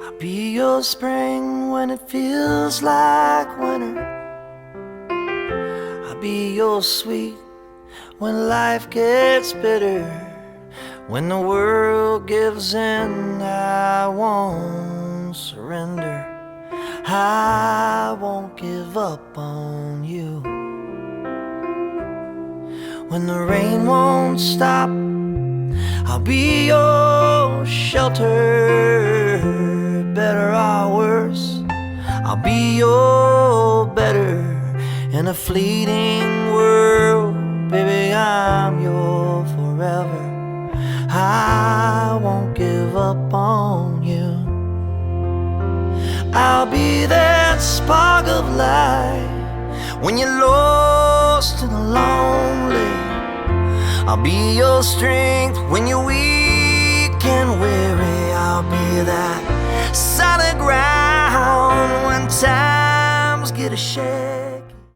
I'll be your spring when it feels like winter. I'll be your sweet when life gets bitter. When the world gives in, I won't surrender. I won't give up on you. When the rain won't stop, I'll be your shelter. Better or worse, I'll be your better. In a fleeting world, baby, I'm your forever. I won't give up on you. I'll be that spark of light when you're lost and lonely. I'll be your strength when you're weak and weary. I'll be that solid ground when times get a shake.